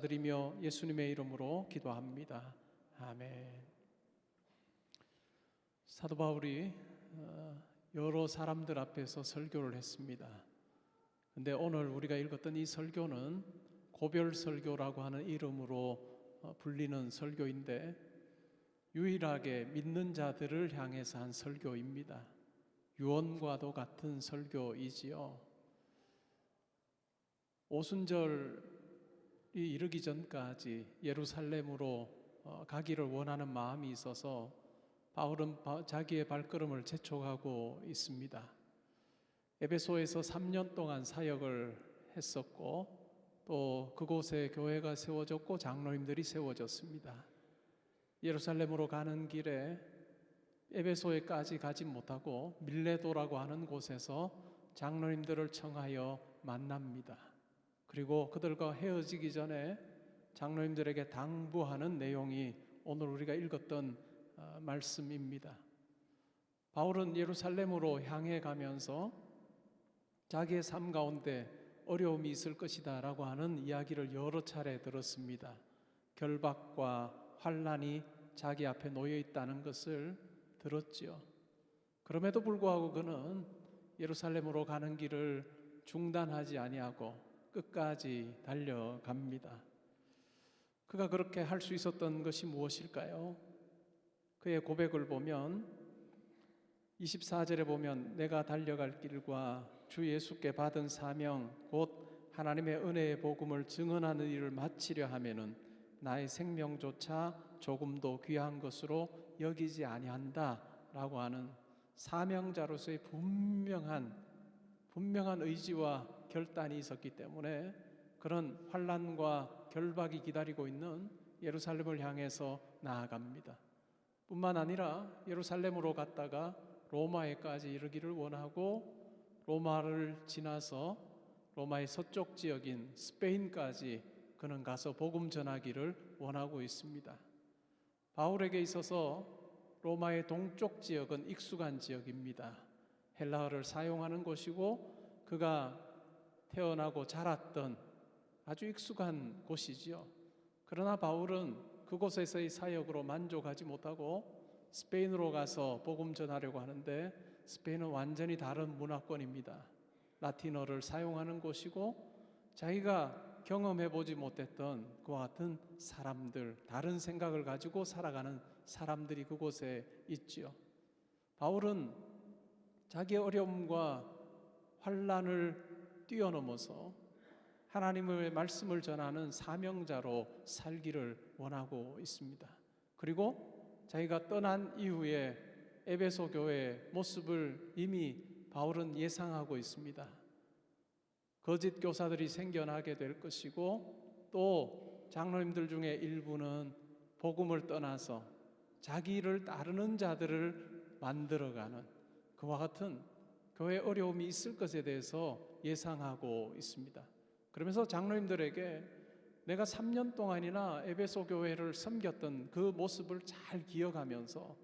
드리며 예수님의 이름으로 기도합니다. 아멘. 사도 바울이 여러 사람들 앞에서 설교를 했습니다. 근데 오늘 우리가 읽었던 이 설교는 고별 설교라고 하는 이름으로 불리는 설교인데 유일하게 믿는 자들을 향해서 한 설교입니다. 유언과도 같은 설교이지요. 오순절이 이르기 전까지 예루살렘으로 가기를 원하는 마음이 있어서 바울은 자기의 발걸음을 재촉하고 있습니다. 에베소에서 3년 동안 사역을 했었고 또 그곳에 교회가 세워졌고 장로님들이 세워졌습니다. 예루살렘으로 가는 길에 에베소에까지 가지 못하고 밀레도라고 하는 곳에서 장로님들을 청하여 만납니다. 그리고 그들과 헤어지기 전에 장로님들에게 당부하는 내용이 오늘 우리가 읽었던 말씀입니다. 바울은 예루살렘으로 향해 가면서 자기의 삶 가운데 어려움이 있을 것이다 라고 하는 이야기를 여러 차례 들었습니다. 결박과 환난이 자기 앞에 놓여 있다는 것을 들었지요. 그럼에도 불구하고 그는 예루살렘으로 가는 길을 중단하지 아니하고 끝까지 달려갑니다. 그가 그렇게 할 수 있었던 것이 무엇일까요? 그의 고백을 보면 24절에 보면 내가 달려갈 길과 주 예수께 받은 사명 곧 하나님의 은혜의 복음을 증언하는 일을 마치려 하면은 나의 생명조차 조금도 귀한 것으로 여기지 아니한다 라고 하는 사명자로서의 분명한 의지와 결단이 있었기 때문에 그런 환난과 결박이 기다리고 있는 예루살렘을 향해서 나아갑니다. 뿐만 아니라 예루살렘으로 갔다가 로마에까지 이르기를 원하고 로마를 지나서 로마의 서쪽 지역인 스페인까지 그는 가서 복음 전하기를 원하고 있습니다. 바울에게 있어서 로마의 동쪽 지역은 익숙한 지역입니다. 헬라어를 사용하는 곳이고 그가 태어나고 자랐던 아주 익숙한 곳이지요. 그러나 바울은 그곳에서의 사역으로 만족하지 못하고 스페인으로 가서 복음 전하려고 하는데 스페인은 완전히 다른 문화권입니다. 라틴어를 사용하는 곳이고 자기가 경험해보지 못했던 그와 같은 사람들, 다른 생각을 가지고 살아가는 사람들이 그곳에 있지요. 바울은 자기의 어려움과 환난을 뛰어넘어서 하나님의 말씀을 전하는 사명자로 살기를 원하고 있습니다. 그리고 자기가 떠난 이후에 에베소 교회의 모습을 이미 바울은 예상하고 있습니다. 거짓 교사들이 생겨나게 될 것이고 또 장로님들 중에 일부는 복음을 떠나서 자기를 따르는 자들을 만들어가는 그와 같은 교회 어려움이 있을 것에 대해서 예상하고 있습니다. 그러면서 장로님들에게 내가 3년 동안이나 에베소 교회를 섬겼던 그 모습을 잘 기억하면서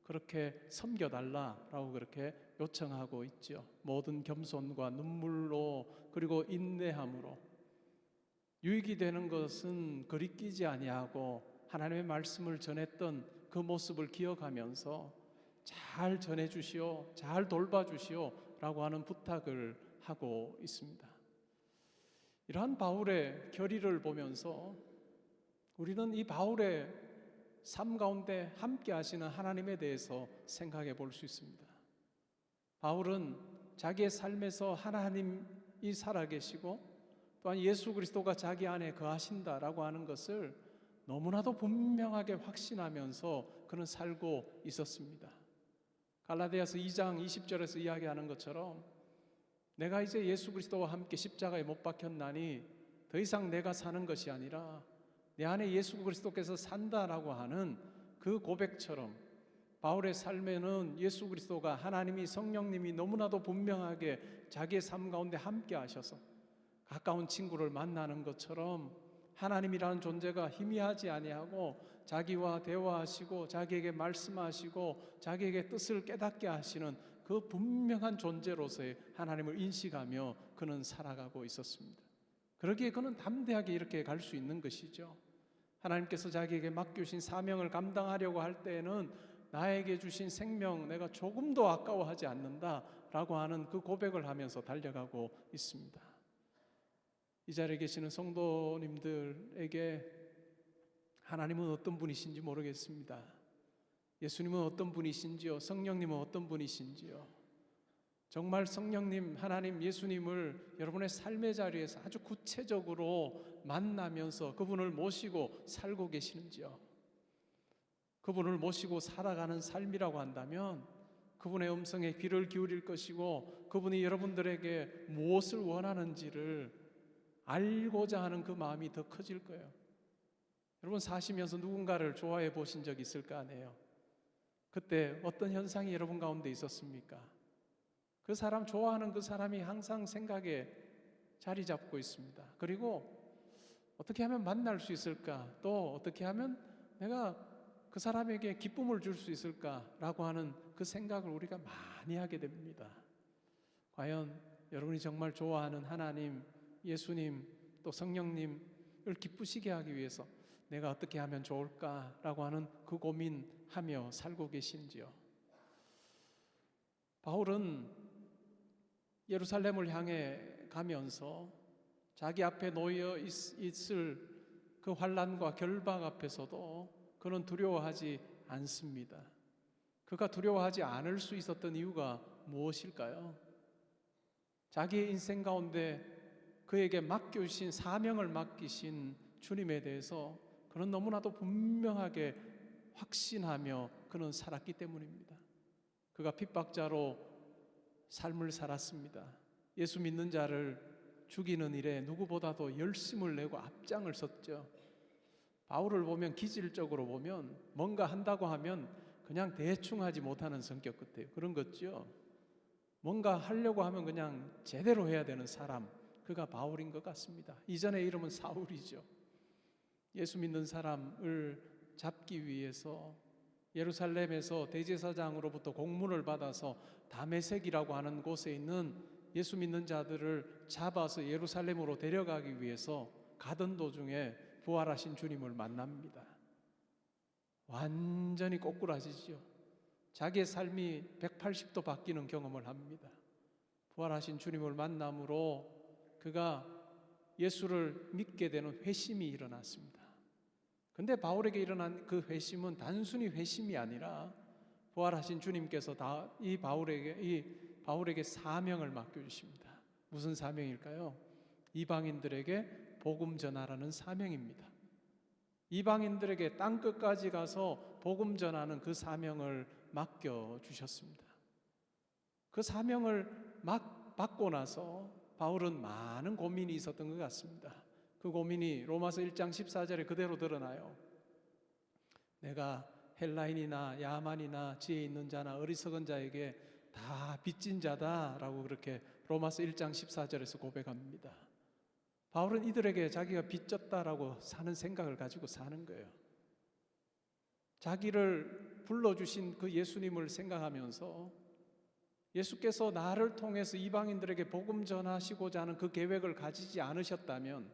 그렇게 섬겨달라라고 그렇게 요청하고 있죠. 모든 겸손과 눈물로 그리고 인내함으로 유익이 되는 것은 그리 끼지 아니하고 하나님의 말씀을 전했던 그 모습을 기억하면서 잘 전해주시오, 잘 돌봐주시오 라고 하는 부탁을 하고 있습니다. 이러한 바울의 결의를 보면서 우리는 이 바울의 삶 가운데 함께 하시는 하나님에 대해서 생각해 볼 수 있습니다. 바울은 자기의 삶에서 하나님이 살아계시고 또한 예수 그리스도가 자기 안에 거하신다라고 하는 것을 너무나도 분명하게 확신하면서 그는 살고 있었습니다. 갈라디아서 2장 20절에서 이야기하는 것처럼 내가 이제 예수 그리스도와 함께 십자가에 못 박혔나니 더 이상 내가 사는 것이 아니라 내 안에 예수 그리스도께서 산다라고 하는 그 고백처럼 바울의 삶에는 예수 그리스도가 하나님이 성령님이 너무나도 분명하게 자기의 삶 가운데 함께 하셔서 가까운 친구를 만나는 것처럼 하나님이라는 존재가 희미하지 아니하고 자기와 대화하시고 자기에게 말씀하시고 자기에게 뜻을 깨닫게 하시는 그 분명한 존재로서의 하나님을 인식하며 그는 살아가고 있었습니다. 그러기에 그는 담대하게 이렇게 갈 수 있는 것이죠. 하나님께서 자기에게 맡겨주신 사명을 감당하려고 할 때에는 나에게 주신 생명 내가 조금도 아까워하지 않는다라고 하는 그 고백을 하면서 달려가고 있습니다. 이 자리에 계시는 성도님들에게 하나님은 어떤 분이신지 모르겠습니다. 예수님은 어떤 분이신지요? 성령님은 어떤 분이신지요? 정말 성령님, 하나님, 예수님을 여러분의 삶의 자리에서 아주 구체적으로 만나면서 그분을 모시고 살고 계시는지요? 그분을 모시고 살아가는 삶이라고 한다면 그분의 음성에 귀를 기울일 것이고 그분이 여러분들에게 무엇을 원하는지를 알고자 하는 그 마음이 더 커질 거예요. 여러분 사시면서 누군가를 좋아해 보신 적 있을 거 아니에요? 그때 어떤 현상이 여러분 가운데 있었습니까? 그 사람 좋아하는 그 사람이 항상 생각에 자리 잡고 있습니다. 그리고 어떻게 하면 만날 수 있을까? 또 어떻게 하면 내가 그 사람에게 기쁨을 줄 수 있을까라고 하는 그 생각을 우리가 많이 하게 됩니다. 과연 여러분이 정말 좋아하는 하나님, 예수님, 또 성령님을 기쁘시게 하기 위해서 내가 어떻게 하면 좋을까라고 하는 그 고민하며 살고 계신지요? 바울은 예루살렘을 향해 가면서 자기 앞에 놓여 있을 그 환난과 결박 앞에서도 그는 두려워하지 않습니다. 그가 두려워하지 않을 수 있었던 이유가 무엇일까요? 자기의 인생 가운데 그에게 맡겨주신 사명을 맡기신 주님에 대해서 그는 너무나도 분명하게 확신하며 그는 살았기 때문입니다. 그가 핍박자로 삶을 살았습니다. 예수 믿는 자를 죽이는 일에 누구보다도 열심을 내고 앞장을 섰죠. 바울을 보면 기질적으로 보면 뭔가 한다고 하면 그냥 대충 하지 못하는 성격 같아요. 그런 거죠. 뭔가 하려고 하면 그냥 제대로 해야 되는 사람, 그가 바울인 것 같습니다. 이전의 이름은 사울이죠. 예수 믿는 사람을 잡기 위해서 예루살렘에서 대제사장으로부터 공문을 받아서 다메섹이라고 하는 곳에 있는 예수 믿는 자들을 잡아서 예루살렘으로 데려가기 위해서 가던 도중에 부활하신 주님을 만납니다. 완전히 꼬꾸라지죠. 자기의 삶이 180도 바뀌는 경험을 합니다. 부활하신 주님을 만남으로 그가 예수를 믿게 되는 회심이 일어났습니다. 근데 바울에게 일어난 그 회심은 단순히 회심이 아니라 부활하신 주님께서 이 바울에게 사명을 맡겨주십니다. 무슨 사명일까요? 이방인들에게 복음 전하라는 사명입니다. 이방인들에게 땅 끝까지 가서 복음 전하는 그 사명을 맡겨주셨습니다. 그 사명을 받고 나서 바울은 많은 고민이 있었던 것 같습니다. 그 고민이 로마서 1장 14절에 그대로 드러나요. 내가 헬라인이나 야만이나 지혜 있는 자나 어리석은 자에게 다 빚진 자다라고 그렇게 로마서 1장 14절에서 고백합니다. 바울은 이들에게 자기가 빚졌다라고 사는 생각을 가지고 사는 거예요. 자기를 불러주신 그 예수님을 생각하면서 예수께서 나를 통해서 이방인들에게 복음 전하시고자 하는 그 계획을 가지지 않으셨다면,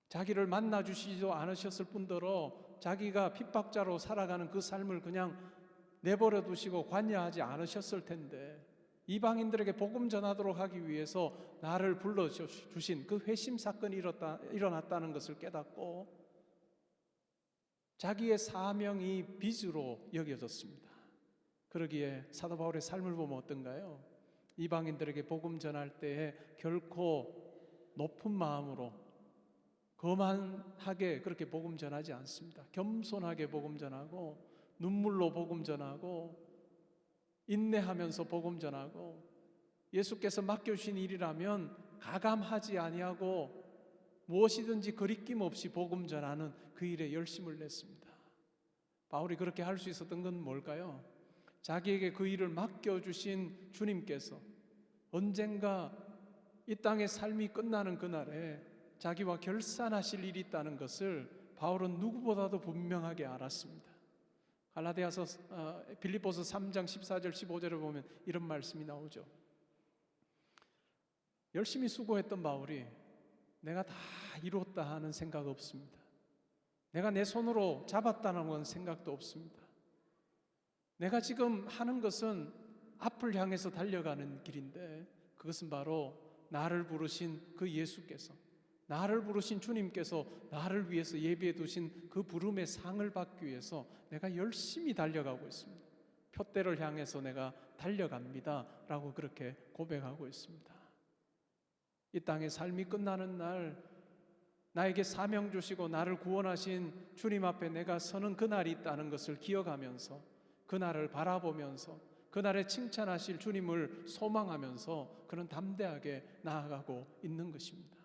자기를 만나주시지도 않으셨을 뿐더러 자기가 핍박자로 살아가는 그 삶을 그냥 내버려 두시고 관여하지 않으셨을 텐데, 이방인들에게 복음 전하도록 하기 위해서 나를 불러주신 그 회심 사건이 일어났다는 것을 깨닫고 자기의 사명이 빚으로 여겨졌습니다. 그러기에 사도 바울의 삶을 보면 어떤가요? 이방인들에게 복음 전할 때에 결코 높은 마음으로 거만하게 그렇게 복음 전하지 않습니다. 겸손하게 복음 전하고 눈물로 복음 전하고 인내하면서 복음 전하고, 예수께서 맡겨주신 일이라면 가감하지 아니하고 무엇이든지 거리낌 없이 복음 전하는 그 일에 열심을 냈습니다. 바울이 그렇게 할 수 있었던 건 뭘까요? 자기에게 그 일을 맡겨주신 주님께서 언젠가 이 땅의 삶이 끝나는 그날에 자기와 결산하실 일이 있다는 것을 바울은 누구보다도 분명하게 알았습니다. 빌립보서 3장 14절 15절을 보면 이런 말씀이 나오죠. 열심히 수고했던 바울이 내가 다 이뤘다 하는 생각 없습니다. 내가 내 손으로 잡았다는 건 생각도 없습니다. 내가 지금 하는 것은 앞을 향해서 달려가는 길인데, 그것은 바로 나를 부르신 그 예수께서, 나를 부르신 주님께서 나를 위해서 예비해 두신 그 부름의 상을 받기 위해서 내가 열심히 달려가고 있습니다. 표대를 향해서 내가 달려갑니다 라고 그렇게 고백하고 있습니다. 이 땅의 삶이 끝나는 날, 나에게 사명 주시고 나를 구원하신 주님 앞에 내가 서는 그날이 있다는 것을 기억하면서, 그날을 바라보면서, 그날에 칭찬하실 주님을 소망하면서 그런 담대하게 나아가고 있는 것입니다.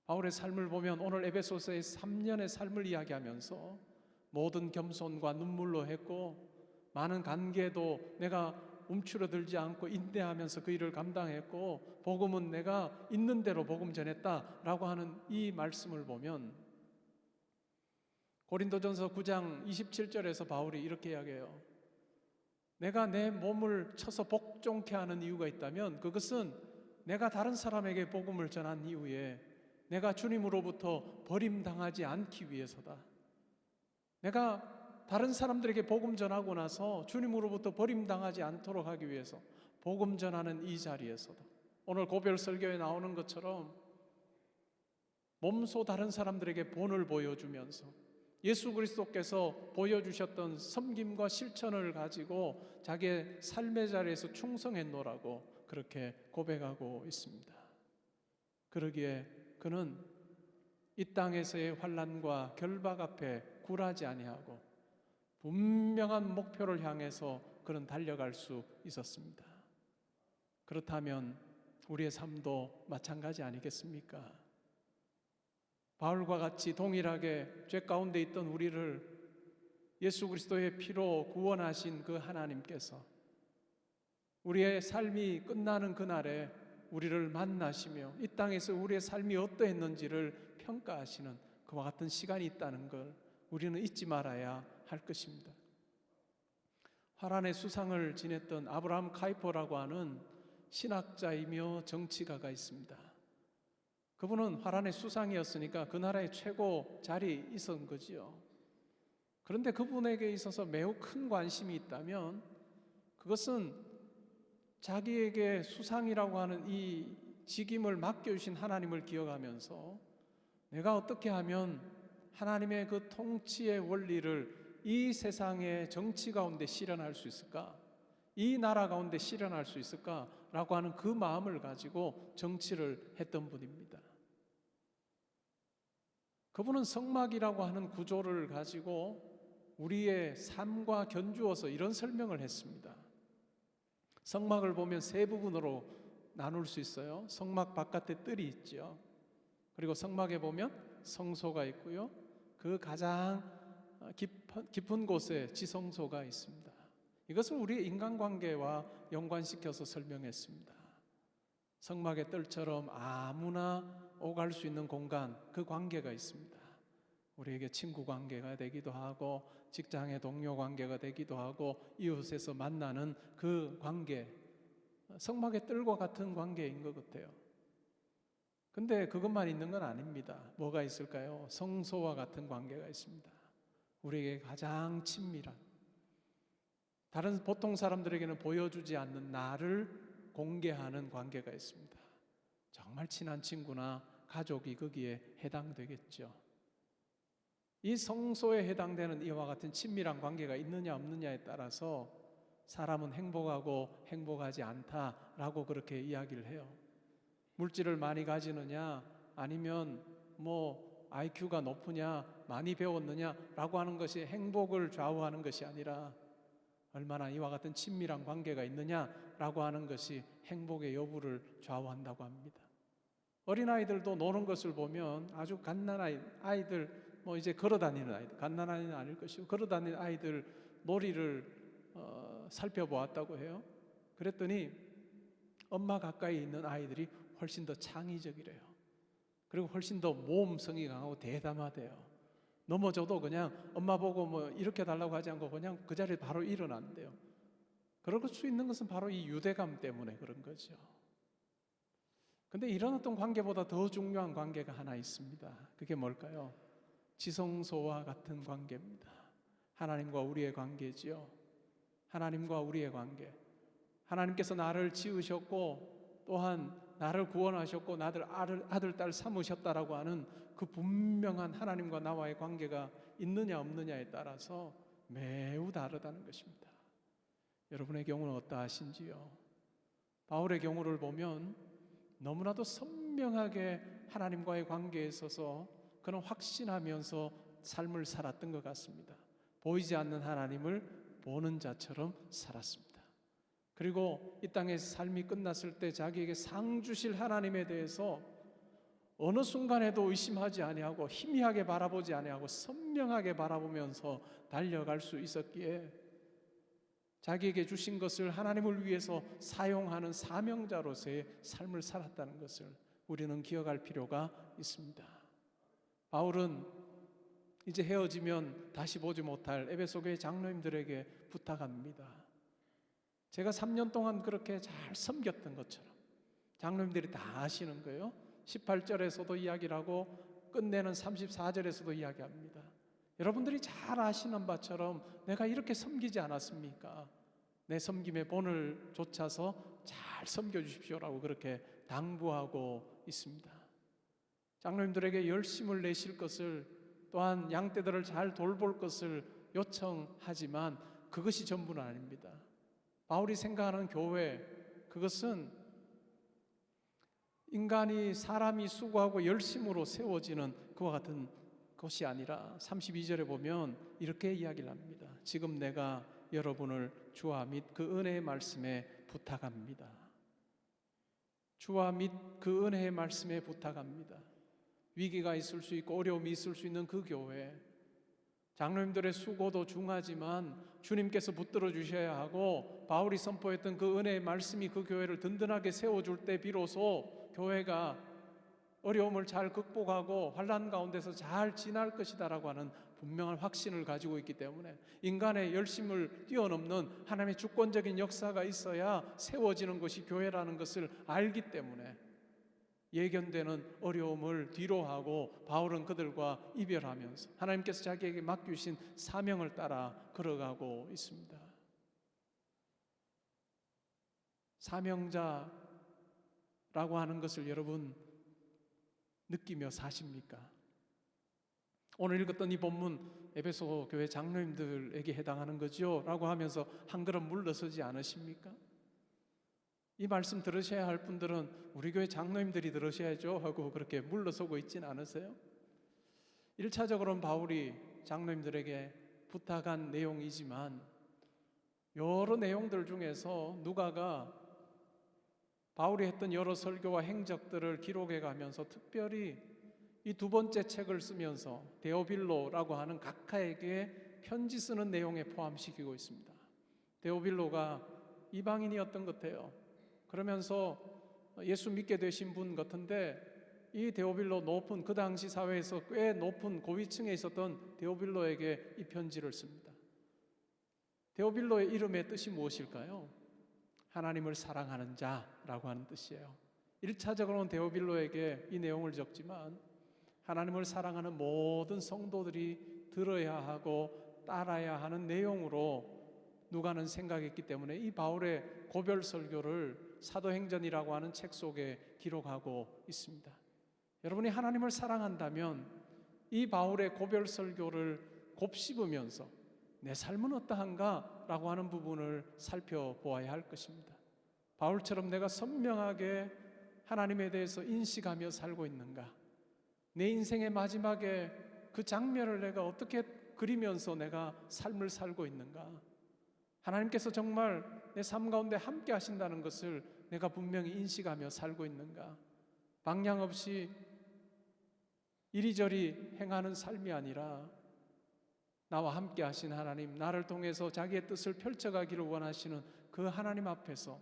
바울의 삶을 보면 오늘 에베소서의 3년의 삶을 이야기하면서 모든 겸손과 눈물로 했고, 많은 관계도 내가 움츠러들지 않고 인내하면서 그 일을 감당했고, 복음은 내가 있는 대로 복음 전했다라고 하는 이 말씀을 보면, 고린도전서 9장 27절에서 바울이 이렇게 이야기해요. 내가 내 몸을 쳐서 복종케 하는 이유가 있다면 그것은 내가 다른 사람에게 복음을 전한 이후에 내가 주님으로부터 버림당하지 않기 위해서다. 내가 다른 사람들에게 복음 전하고 나서 주님으로부터 버림당하지 않도록 하기 위해서 복음 전하는 이 자리에서도, 오늘 고별 설교에 나오는 것처럼 몸소 다른 사람들에게 본을 보여주면서 예수 그리스도께서 보여주셨던 섬김과 실천을 가지고 자기의 삶의 자리에서 충성했노라고 그렇게 고백하고 있습니다. 그러기에 그는 이 땅에서의 환난과 결박 앞에 굴하지 아니하고 분명한 목표를 향해서 그는 달려갈 수 있었습니다. 그렇다면 우리의 삶도 마찬가지 아니겠습니까? 바울과 같이 동일하게 죄 가운데 있던 우리를 예수 그리스도의 피로 구원하신 그 하나님께서 우리의 삶이 끝나는 그날에 우리를 만나시며 이 땅에서 우리의 삶이 어떠했는지를 평가하시는 그와 같은 시간이 있다는 걸 우리는 잊지 말아야 할 것입니다. 화란의 수상을 지냈던 아브라함 카이퍼라고 하는 신학자이며 정치가가 있습니다. 그분은 화란의 수상이었으니까 그 나라의 최고 자리에 있었던 거지요. 그런데 그분에게 있어서 매우 큰 관심이 있다면 그것은 자기에게 수상이라고 하는 이 직임을 맡겨주신 하나님을 기억하면서 내가 어떻게 하면 하나님의 그 통치의 원리를 이 세상의 정치 가운데 실현할 수 있을까? 이 나라 가운데 실현할 수 있을까? 라고 하는 그 마음을 가지고 정치를 했던 분입니다. 그분은 성막이라고 하는 구조를 가지고 우리의 삶과 견주어서 이런 설명을 했습니다. 성막을 보면 세 부분으로 나눌 수 있어요. 성막 바깥에 뜰이 있죠. 그리고 성막에 보면 성소가 있고요. 그 가장 깊은 곳에 지성소가 있습니다. 이것을 우리의 인간관계와 연관시켜서 설명했습니다. 성막의 뜰처럼 아무나 오갈 수 있는 공간, 그 관계가 있습니다. 우리에게 친구 관계가 되기도 하고 직장의 동료 관계가 되기도 하고 이웃에서 만나는 그 관계, 성막의 뜰과 같은 관계인 것 같아요. 근데 그것만 있는 건 아닙니다. 뭐가 있을까요? 성소와 같은 관계가 있습니다. 우리에게 가장 친밀한, 다른 보통 사람들에게는 보여주지 않는 나를 공개하는 관계가 있습니다. 정말 친한 친구나 가족이 거기에 해당되겠죠. 이 성소에 해당되는 이와 같은 친밀한 관계가 있느냐 없느냐에 따라서 사람은 행복하고 행복하지 않다라고 그렇게 이야기를 해요. 물질을 많이 가지느냐 아니면 IQ가 높으냐 많이 배웠느냐라고 하는 것이 행복을 좌우하는 것이 아니라 얼마나 이와 같은 친밀한 관계가 있느냐라고 하는 것이 행복의 여부를 좌우한다고 합니다. 어린아이들도 노는 것을 보면 아주 갓난아이, 아이들 이제 걸어다니는 아이들, 갓난아이는 아닐 것이고 걸어다니는 아이들 놀이를 살펴보았다고 해요. 그랬더니 엄마 가까이 있는 아이들이 훨씬 더 창의적이래요. 그리고 훨씬 더 모험성이 강하고 대담하대요. 넘어져도 그냥 엄마 보고 이렇게 달라고 하지 않고 그냥 그 자리에 바로 일어난대요. 그럴 수 있는 것은 바로 이 유대감 때문에 그런 거죠. 근데 이런 어떤 관계보다 더 중요한 관계가 하나 있습니다. 그게 뭘까요? 지성소와 같은 관계입니다. 하나님과 우리의 관계지요. 하나님과 우리의 관계. 하나님께서 나를 지으셨고 또한 나를 구원하셨고 나를 아들, 딸 삼으셨다라고 하는 그 분명한 하나님과 나와의 관계가 있느냐 없느냐에 따라서 매우 다르다는 것입니다. 여러분의 경우는 어떠하신지요? 바울의 경우를 보면 너무나도 선명하게 하나님과의 관계에 있어서 그는 확신하면서 삶을 살았던 것 같습니다. 보이지 않는 하나님을 보는 자처럼 살았습니다. 그리고 이 땅에서 삶이 끝났을 때 자기에게 상 주실 하나님에 대해서 어느 순간에도 의심하지 아니하고 희미하게 바라보지 아니하고 선명하게 바라보면서 달려갈 수 있었기에 자기에게 주신 것을 하나님을 위해서 사용하는 사명자로서의 삶을 살았다는 것을 우리는 기억할 필요가 있습니다. 바울은 이제 헤어지면 다시 보지 못할 에베소 교회 장로님들에게 부탁합니다. 제가 3년 동안 그렇게 잘 섬겼던 것처럼 장로님들이 다 아시는 거예요. 18절에서도 이야기를 하고 끝내는 34절에서도 이야기합니다. 여러분들이 잘 아시는 바처럼 내가 이렇게 섬기지 않았습니까? 내 섬김의 본을 좇아서 잘 섬겨주십시오라고 그렇게 당부하고 있습니다. 장로님들에게 열심을 내실 것을 또한 양떼들을 잘 돌볼 것을 요청하지만 그것이 전부는 아닙니다. 바울이 생각하는 교회, 그것은 인간이 사람이 수고하고 열심으로 세워지는 그와 같은 것이 아니라 32절에 보면 이렇게 이야기를 합니다. 지금 내가 여러분을 주와 및 그 은혜의 말씀에 부탁합니다. 주와 및 그 은혜의 말씀에 부탁합니다. 위기가 있을 수 있고 어려움이 있을 수 있는 그 교회, 장로님들의 수고도 중하지만 주님께서 붙들어 주셔야 하고 바울이 선포했던 그 은혜의 말씀이 그 교회를 든든하게 세워줄 때 비로소 교회가 어려움을 잘 극복하고 환난 가운데서 잘 지날 것이다라고 하는 분명한 확신을 가지고 있기 때문에 인간의 열심을 뛰어넘는 하나님의 주권적인 역사가 있어야 세워지는 것이 교회라는 것을 알기 때문에 예견되는 어려움을 뒤로하고 바울은 그들과 이별하면서 하나님께서 자기에게 맡기신 사명을 따라 걸어가고 있습니다. 사명자라고 하는 것을 여러분 느끼며 사십니까? 오늘 읽었던 이 본문 에베소 교회 장로님들에게 해당하는 거죠 라고 하면서 한 걸음 물러서지 않으십니까? 이 말씀 들으셔야 할 분들은 우리 교회 장로님들이 들으셔야죠 하고 그렇게 물러서고 있진 않으세요? 1차적으로는 바울이 장로님들에게 부탁한 내용이지만 여러 내용들 중에서 누가가 바울이 했던 여러 설교와 행적들을 기록해 가면서 특별히 이 두 번째 책을 쓰면서 데오빌로라고 하는 각하에게 편지 쓰는 내용에 포함시키고 있습니다. 데오빌로가 이방인이었던 것 같아요. 그러면서 예수 믿게 되신 분 같은데 이 데오빌로 높은 그 당시 사회에서 꽤 높은 고위층에 있었던 데오빌로에게 이 편지를 씁니다. 데오빌로의 이름의 뜻이 무엇일까요? 하나님을 사랑하는 자라고 하는 뜻이에요. 1차적으로는 데오빌로에게 이 내용을 적지만 하나님을 사랑하는 모든 성도들이 들어야 하고 따라야 하는 내용으로 누가는 생각했기 때문에 이 바울의 고별 설교를 사도행전이라고 하는 책 속에 기록하고 있습니다. 여러분이 하나님을 사랑한다면 이 바울의 고별 설교를 곱씹으면서 내 삶은 어떠한가? 라고 하는 부분을 살펴보아야 할 것입니다. 바울처럼 내가 선명하게 하나님에 대해서 인식하며 살고 있는가? 내 인생의 마지막에 그 장면을 내가 어떻게 그리면서 내가 삶을 살고 있는가? 하나님께서 정말 내 삶 가운데 함께 하신다는 것을 내가 분명히 인식하며 살고 있는가? 방향 없이 이리저리 행하는 삶이 아니라 나와 함께 하신 하나님, 나를 통해서 자기의 뜻을 펼쳐가기를 원하시는 그 하나님 앞에서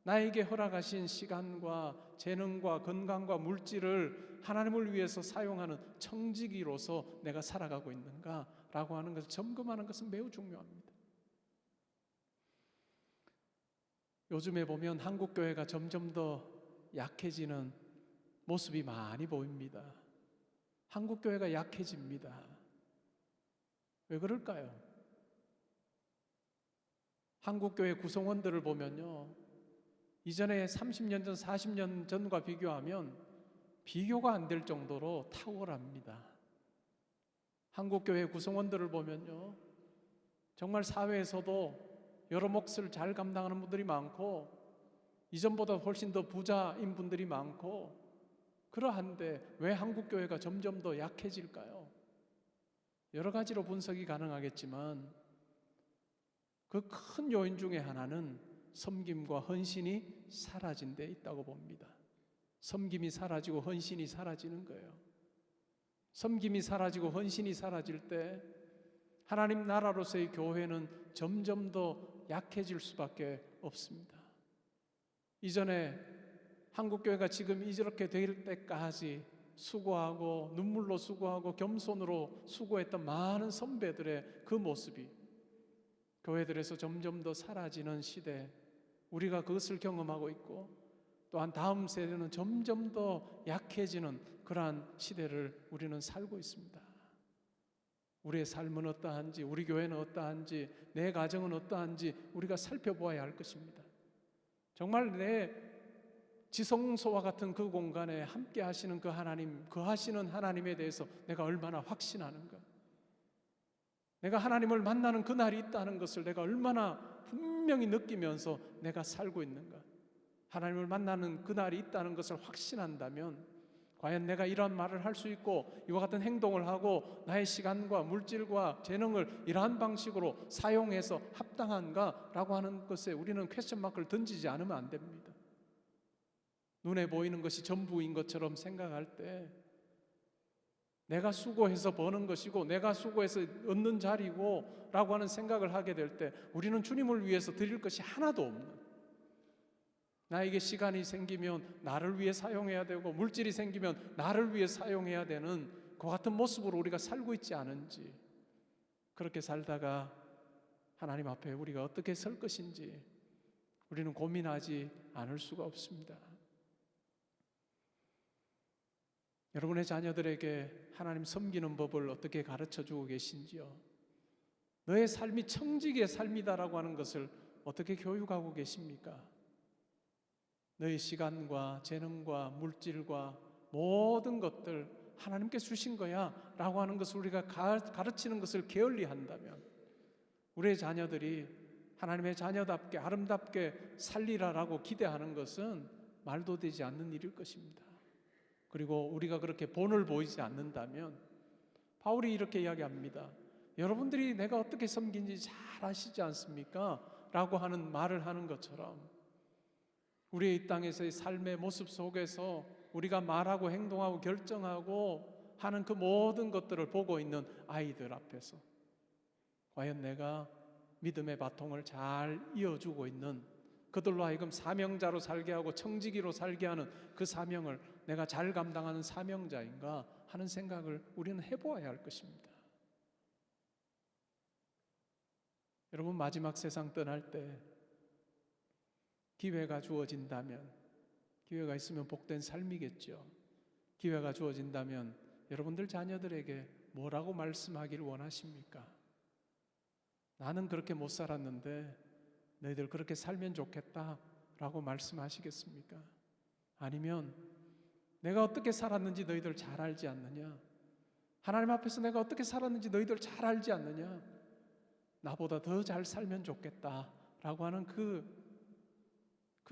나에게 허락하신 시간과 재능과 건강과 물질을 하나님을 위해서 사용하는 청지기로서 내가 살아가고 있는가? 라고 하는 것을 점검하는 것은 매우 중요합니다. 요즘에 보면 한국교회가 점점 더 약해지는 모습이 많이 보입니다. 한국 교회가 약해집니다. 왜 그럴까요? 한국 교회 구성원들을 보면요, 이전에 30년 전, 40년 전과 비교하면 비교가 안 될 정도로 탁월합니다. 한국 교회 구성원들을 보면요, 정말 사회에서도 여러 몫을 잘 감당하는 분들이 많고, 이전보다 훨씬 더 부자인 분들이 많고, 그러한데 왜 한국 교회가 점점 더 약해질까요? 여러 가지로 분석이 가능하겠지만 그 큰 요인 중에 하나는 섬김과 헌신이 사라진 데 있다고 봅니다. 섬김이 사라지고 헌신이 사라지는 거예요. 섬김이 사라지고 헌신이 사라질 때 하나님 나라로서의 교회는 점점 더 약해질 수밖에 없습니다. 이전에 한국교회가 지금 이렇게 될 때까지 수고하고 눈물로 수고하고 겸손으로 수고했던 많은 선배들의 그 모습이 교회들에서 점점 더 사라지는 시대, 우리가 그것을 경험하고 있고, 또한 다음 세대는 점점 더 약해지는 그러한 시대를 우리는 살고 있습니다. 우리의 삶은 어떠한지, 우리 교회는 어떠한지, 내 가정은 어떠한지 우리가 살펴보아야 할 것입니다. 정말 내 지성소와 같은 그 공간에 함께 하시는 그 하나님, 그 하시는 하나님에 대해서 내가 얼마나 확신하는가, 내가 하나님을 만나는 그날이 있다는 것을 내가 얼마나 분명히 느끼면서 내가 살고 있는가, 하나님을 만나는 그날이 있다는 것을 확신한다면 과연 내가 이러한 말을 할 수 있고 이와 같은 행동을 하고 나의 시간과 물질과 재능을 이러한 방식으로 사용해서 합당한가? 라고 하는 것에 우리는 퀘스천 마크를 던지지 않으면 안 됩니다. 눈에 보이는 것이 전부인 것처럼 생각할 때 내가 수고해서 버는 것이고 내가 수고해서 얻는 자리고 라고 하는 생각을 하게 될 때 우리는 주님을 위해서 드릴 것이 하나도 없는, 나에게 시간이 생기면 나를 위해 사용해야 되고 물질이 생기면 나를 위해 사용해야 되는 그 같은 모습으로 우리가 살고 있지 않은지, 그렇게 살다가 하나님 앞에 우리가 어떻게 설 것인지 우리는 고민하지 않을 수가 없습니다. 여러분의 자녀들에게 하나님 섬기는 법을 어떻게 가르쳐주고 계신지요? 너의 삶이 청지기의 삶이다라고 하는 것을 어떻게 교육하고 계십니까? 너의 시간과 재능과 물질과 모든 것들 하나님께 주신 거야 라고 하는 것을 우리가 가르치는 것을 게을리한다면 우리의 자녀들이 하나님의 자녀답게 아름답게 살리라라고 기대하는 것은 말도 되지 않는 일일 것입니다. 그리고 우리가 그렇게 본을 보이지 않는다면 바울이 이렇게 이야기합니다. 여러분들이 내가 어떻게 섬긴지 잘 아시지 않습니까? 라고 하는 말을 하는 것처럼 우리의 이 땅에서의 삶의 모습 속에서 우리가 말하고 행동하고 결정하고 하는 그 모든 것들을 보고 있는 아이들 앞에서 과연 내가 믿음의 바통을 잘 이어주고 있는, 그들로 하여금 사명자로 살게 하고 청지기로 살게 하는 그 사명을 내가 잘 감당하는 사명자인가 하는 생각을 우리는 해보아야 할 것입니다. 여러분, 마지막 세상 떠날 때 기회가 주어진다면, 기회가 있으면 복된 삶이겠죠. 기회가 주어진다면 여러분들 자녀들에게 뭐라고 말씀하기를 원하십니까? 나는 그렇게 못 살았는데 너희들 그렇게 살면 좋겠다 라고 말씀하시겠습니까? 아니면 내가 어떻게 살았는지 너희들 잘 알지 않느냐? 하나님 앞에서 내가 어떻게 살았는지 너희들 잘 알지 않느냐? 나보다 더 잘 살면 좋겠다 라고 하는 그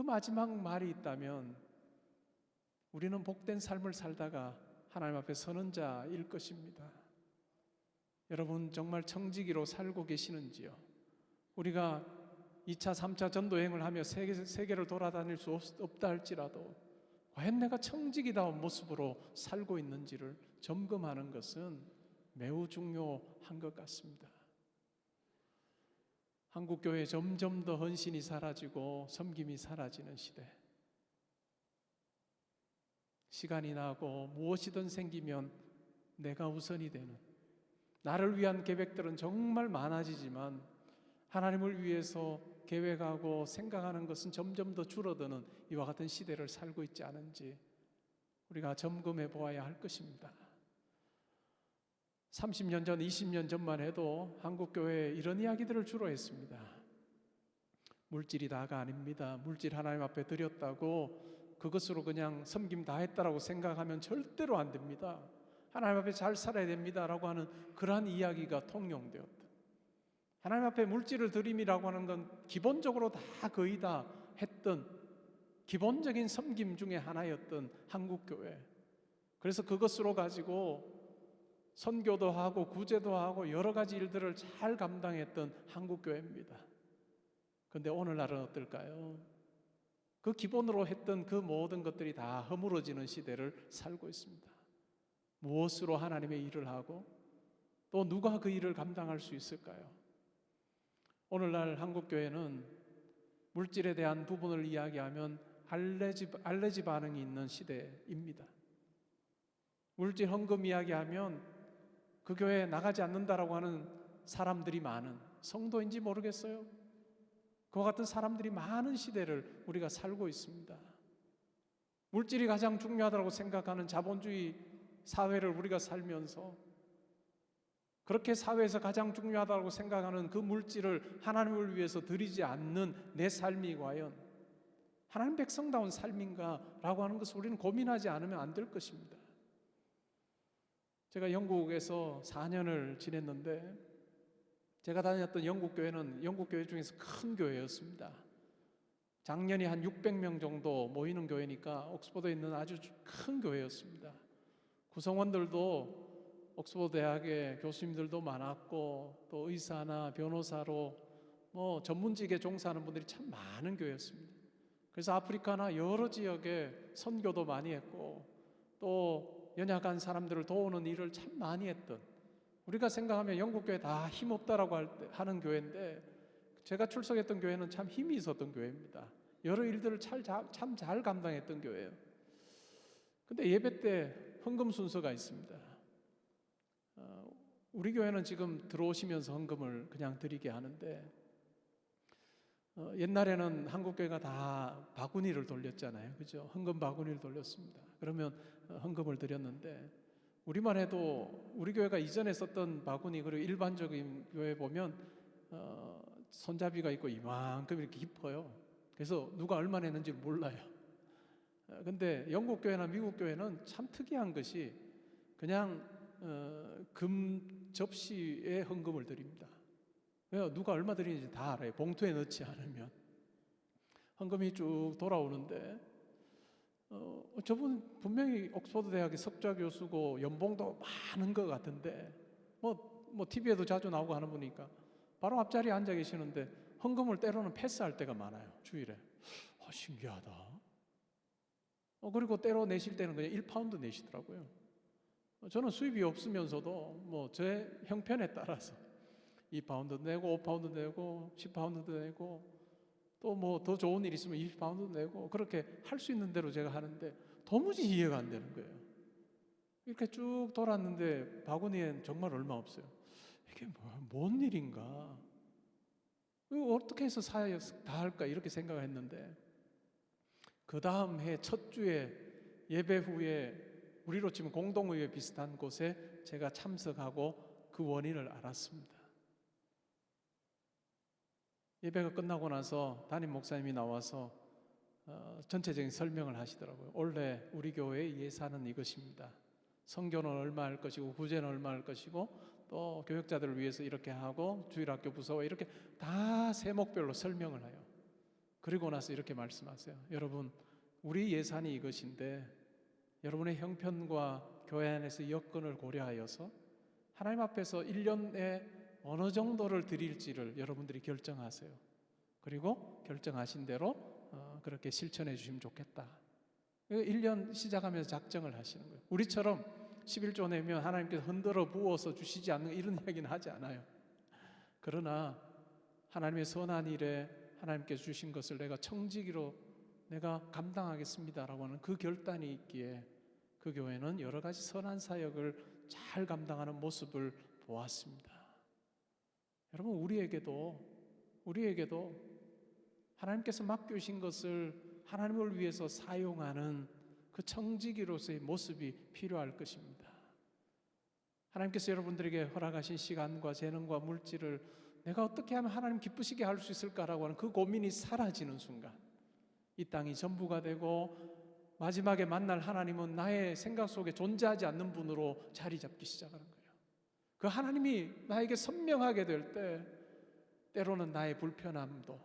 마지막 말이 있다면 우리는 복된 삶을 살다가 하나님 앞에 서는 자일 것입니다. 여러분, 정말 청지기로 살고 계시는지요? 우리가 2차, 3차 전도여행을 하며 세계를 돌아다닐 수 없다 할지라도 과연 내가 청지기다운 모습으로 살고 있는지를 점검하는 것은 매우 중요한 것 같습니다. 한국교회에 점점 더 헌신이 사라지고 섬김이 사라지는 시대, 시간이 나고 무엇이든 생기면 내가 우선이 되는, 나를 위한 계획들은 정말 많아지지만 하나님을 위해서 계획하고 생각하는 것은 점점 더 줄어드는 이와 같은 시대를 살고 있지 않은지 우리가 점검해 보아야 할 것입니다. 30년 전, 20년 전만 해도 한국교회에 이런 이야기들을 주로 했습니다. 물질이 다가 아닙니다. 물질 하나님 앞에 드렸다고 그것으로 그냥 섬김 다 했다라고 생각하면 절대로 안 됩니다. 하나님 앞에 잘 살아야 됩니다 라고 하는 그러한 이야기가 통용되었다. 하나님 앞에 물질을 드림이라고 하는 건 기본적으로 다 거의 다 했던 기본적인 섬김 중에 하나였던 한국교회. 그래서 그것으로 가지고 선교도 하고 구제도 하고 여러 가지 일들을 잘 감당했던 한국교회입니다. 그런데 오늘날은 어떨까요? 그 기본으로 했던 그 모든 것들이 다 허물어지는 시대를 살고 있습니다. 무엇으로 하나님의 일을 하고 또 누가 그 일을 감당할 수 있을까요? 오늘날 한국교회는 물질에 대한 부분을 이야기하면 알레지 반응이 있는 시대입니다. 물질 헌금 이야기하면 그 교회에 나가지 않는다라고 하는 사람들이 많은, 성도인지 모르겠어요. 그와 같은 사람들이 많은 시대를 우리가 살고 있습니다. 물질이 가장 중요하다고 생각하는 자본주의 사회를 우리가 살면서 그렇게 사회에서 가장 중요하다고 생각하는 그 물질을 하나님을 위해서 드리지 않는 내 삶이 과연 하나님 백성다운 삶인가 라고 하는 것을 우리는 고민하지 않으면 안 될 것입니다. 제가 영국에서 4년을 지냈는데 제가 다녔던 영국 교회는 영국 교회 중에서 큰 교회였습니다. 작년에 한 600명 정도 모이는 교회니까 옥스퍼드에 있는 아주 큰 교회였습니다. 구성원들도 옥스퍼드 대학의 교수님들도 많았고 또 의사나 변호사로 전문직에 종사하는 분들이 참 많은 교회였습니다. 그래서 아프리카나 여러 지역에 선교도 많이 했고 또 연약한 사람들을 도우는 일을 참 많이 했던, 우리가 생각하면 영국 교회 다 힘없다라고 하는 교회인데 제가 출석했던 교회는 참 힘이 있었던 교회입니다. 여러 일들을 참 잘 감당했던 교회예요. 근데 예배 때 헌금 순서가 있습니다. 우리 교회는 지금 들어오시면서 헌금을 그냥 드리게 하는데 옛날에는 한국교회가 다 바구니를 돌렸잖아요. 그죠? 헌금 바구니를 돌렸습니다. 그러면 헌금을 드렸는데 우리만 해도 우리 교회가 이전에 썼던 바구니 그리고 일반적인 교회 보면 손잡이가 있고 이만큼 이렇게 깊어요. 그래서 누가 얼마 냈는지 몰라요. 근데 영국 교회나 미국 교회는 참 특이한 것이 그냥 금 접시에 헌금을 드립니다. 왜요? 누가 얼마 드리는지 다 알아요. 봉투에 넣지 않으면. 헌금이 쭉 돌아오는데 저분 분명히 옥스퍼드 대학의 석좌 교수고 연봉도 많은 것 같은데 뭐 TV에도 자주 나오고 하는 분이니까 바로 앞자리에 앉아 계시는데 헌금을 때로는 패스할 때가 많아요. 주일에. 신기하다. 그리고 때로 내실 때는 그냥 1파운드 내시더라고요. 저는 수입이 없으면서도 제 형편에 따라서 2파운드 내고 5파운드 내고 10파운드 내고 또 더 좋은 일 있으면 20파운드 내고 그렇게 할 수 있는 대로 제가 하는데 도무지 이해가 안 되는 거예요. 이렇게 쭉 돌았는데 바구니엔 정말 얼마 없어요. 이게 뭔 일인가? 이거 어떻게 해서 사야 다 할까 이렇게 생각을 했는데 그 다음 해 첫 주에 예배 후에 우리로 치면 공동의회 비슷한 곳에 제가 참석하고 그 원인을 알았습니다. 예배가 끝나고 나서 담임 목사님이 나와서 전체적인 설명을 하시더라고요. 원래 우리 교회의 예산은 이것입니다. 선교는 얼마 할 것이고 구제는 얼마 할 것이고 또 교역자들을 위해서 이렇게 하고 주일학교 부서와 이렇게 다 세목별로 설명을 해요. 그리고 나서 이렇게 말씀하세요. 여러분, 우리 예산이 이것인데 여러분의 형편과 교회 안에서 여건을 고려하여서 하나님 앞에서 1년에 어느 정도를 드릴지를 여러분들이 결정하세요. 그리고 결정하신 대로 그렇게 실천해 주시면 좋겠다. 1년 시작하면서 작정을 하시는 거예요. 우리처럼 11조 내면 하나님께서 흔들어 부어서 주시지 않는 이런 이야기는 하지 않아요. 그러나 하나님의 선한 일에 하나님께서 주신 것을 내가 청지기로 내가 감당하겠습니다라고 하는 그 결단이 있기에 그 교회는 여러 가지 선한 사역을 잘 감당하는 모습을 보았습니다. 여러분, 우리에게도 하나님께서 맡겨주신 것을 하나님을 위해서 사용하는 그 청지기로서의 모습이 필요할 것입니다. 하나님께서 여러분들에게 허락하신 시간과 재능과 물질을 내가 어떻게 하면 하나님 기쁘시게 할 수 있을까라고 하는 그 고민이 사라지는 순간, 이 땅이 전부가 되고 마지막에 만날 하나님은 나의 생각 속에 존재하지 않는 분으로 자리 잡기 시작하는 거예요. 그 하나님이 나에게 선명하게 될 때, 때로는 나의 불편함도,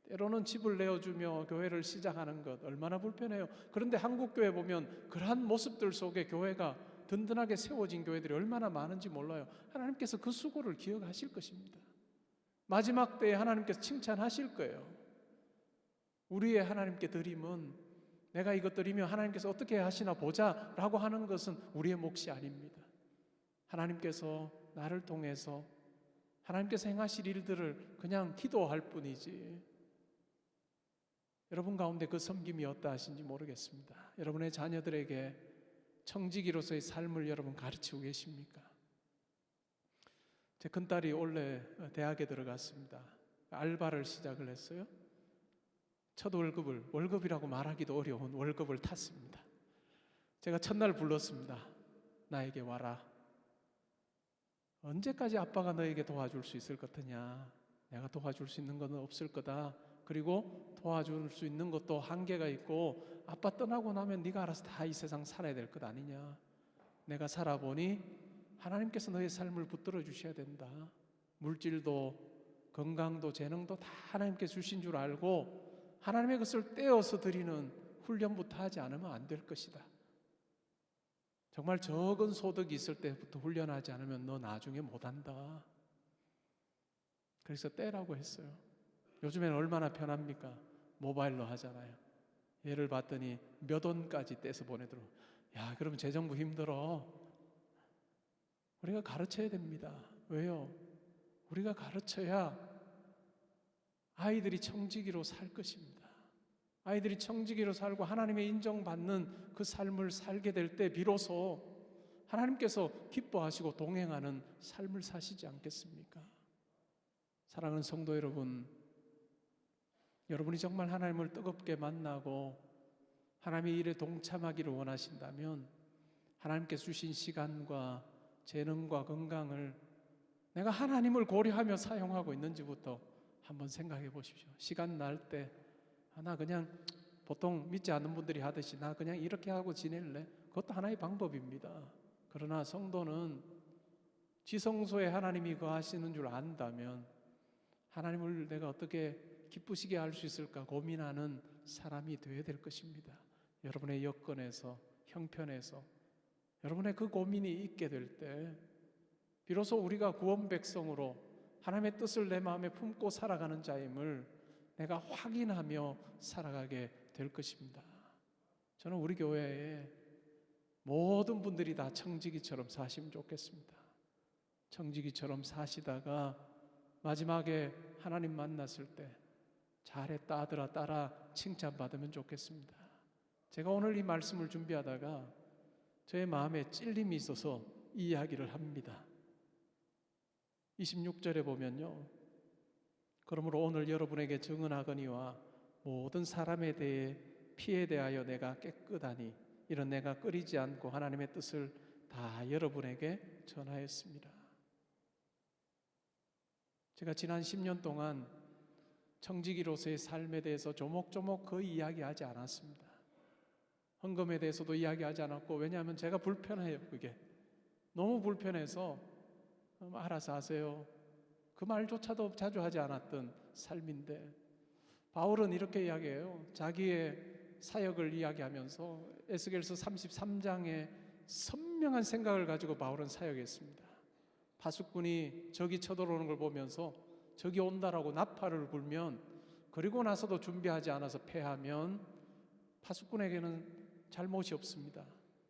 때로는 집을 내어주며 교회를 시작하는 것 얼마나 불편해요. 그런데 한국교회 보면 그러한 모습들 속에 교회가 든든하게 세워진 교회들이 얼마나 많은지 몰라요. 하나님께서 그 수고를 기억하실 것입니다. 마지막 때에 하나님께서 칭찬하실 거예요. 우리의 하나님께 드림은 내가 이것 드리면 하나님께서 어떻게 하시나 보자 라고 하는 것은 우리의 몫이 아닙니다. 하나님께서 나를 통해서 하나님께서 행하실 일들을 그냥 기도할 뿐이지, 여러분 가운데 그 섬김이 어떠하신지 모르겠습니다. 여러분의 자녀들에게 청지기로서의 삶을 여러분 가르치고 계십니까? 제 큰딸이 올해 대학에 들어갔습니다. 알바를 시작을 했어요. 첫 월급이라고 말하기도 어려운 월급을 탔습니다. 제가 첫날 불렀습니다. 나에게 와라. 언제까지 아빠가 너에게 도와줄 수 있을 것 같으냐? 내가 도와줄 수 있는 것은 없을 거다. 그리고 도와줄 수 있는 것도 한계가 있고, 아빠 떠나고 나면 네가 알아서 다 이 세상 살아야 될 것 아니냐? 내가 살아보니 하나님께서 너의 삶을 붙들어 주셔야 된다. 물질도 건강도 재능도 다 하나님께 주신 줄 알고 하나님의 것을 떼어서 드리는 훈련부터 하지 않으면 안 될 것이다. 정말 적은 소득이 있을 때부터 훈련하지 않으면 너 나중에 못한다. 그래서 떼라고 했어요. 요즘에는 얼마나 편합니까? 모바일로 하잖아요. 얘를 봤더니 몇 원까지 떼서 보내더라고. 야, 그러면 재정부 힘들어. 우리가 가르쳐야 됩니다. 왜요? 우리가 가르쳐야 아이들이 청지기로 살 것입니다. 아이들이 청지기로 살고 하나님의 인정받는 그 삶을 살게 될 때 비로소 하나님께서 기뻐하시고 동행하는 삶을 사시지 않겠습니까? 사랑하는 성도 여러분, 여러분이 정말 하나님을 뜨겁게 만나고 하나님의 일에 동참하기를 원하신다면 하나님께서 주신 시간과 재능과 건강을 내가 하나님을 고려하며 사용하고 있는지부터 한번 생각해 보십시오. 시간 날 때 나 그냥 보통 믿지 않는 분들이 하듯이 나 그냥 이렇게 하고 지낼래? 그것도 하나의 방법입니다. 그러나 성도는 지성소에 하나님이 거하시는 줄 안다면 하나님을 내가 어떻게 기쁘시게 할 수 있을까 고민하는 사람이 되어야 될 것입니다. 여러분의 여건에서, 형편에서 여러분의 그 고민이 있게 될 때 비로소 우리가 구원 백성으로 하나님의 뜻을 내 마음에 품고 살아가는 자임을 내가 확인하며 살아가게 될 것입니다. 저는 우리 교회에 모든 분들이 다 청지기처럼 사시면 좋겠습니다. 청지기처럼 사시다가 마지막에 하나님 만났을 때 잘했다 아들아 딸아 칭찬받으면 좋겠습니다. 제가 오늘 이 말씀을 준비하다가 저의 마음에 찔림이 있어서 이 이야기를 합니다. 26절에 보면요, 그러므로 오늘 여러분에게 증언하거니와 모든 사람에 대해 피에 대하여 내가 깨끗하니 이런 내가 끓이지 않고 하나님의 뜻을 다 여러분에게 전하였습니다. 제가 지난 10년 동안 청지기로서의 삶에 대해서 조목조목 거의 이야기하지 않았습니다. 헌금에 대해서도 이야기하지 않았고, 왜냐하면 제가 불편해요. 그게 너무 불편해서 알아서 하세요, 그 말조차도 자주 하지 않았던 삶인데, 바울은 이렇게 이야기해요. 자기의 사역을 이야기하면서 에스겔서 33장에 선명한 생각을 가지고 바울은 사역했습니다. 파수꾼이 적이 쳐들어오는 걸 보면서 적이 온다라고 나팔을 불면, 그리고 나서도 준비하지 않아서 패하면 파수꾼에게는 잘못이 없습니다.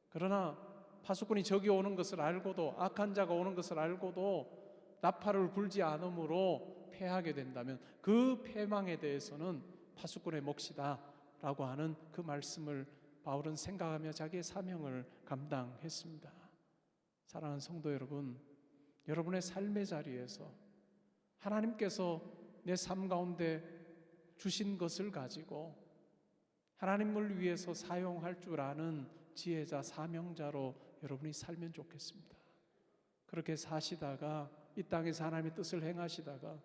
그러나 파수꾼이 적이 오는 것을 알고도, 악한 자가 오는 것을 알고도 나팔을 불지 않으므로 패하게 된다면 그 패망에 대해서는 파수꾼의 몫이다 라고 하는 그 말씀을 바울은 생각하며 자기의 사명을 감당했습니다. 사랑하는 성도 여러분, 여러분의 삶의 자리에서 하나님께서 내 삶 가운데 주신 것을 가지고 하나님을 위해서 사용할 줄 아는 지혜자, 사명자로 여러분이 살면 좋겠습니다. 그렇게 사시다가 이 땅에서 하나님의 뜻을 행하시다가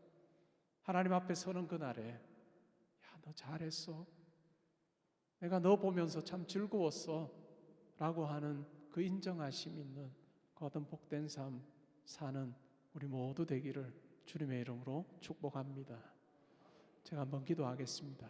하나님 앞에 서는 그날에 야, 너 잘했어. 내가 너 보면서 참 즐거웠어. 라고 하는 그 인정하심 있는 그 어떤 복된 삶 사는 우리 모두 되기를 주님의 이름으로 축복합니다. 제가 한번 기도하겠습니다.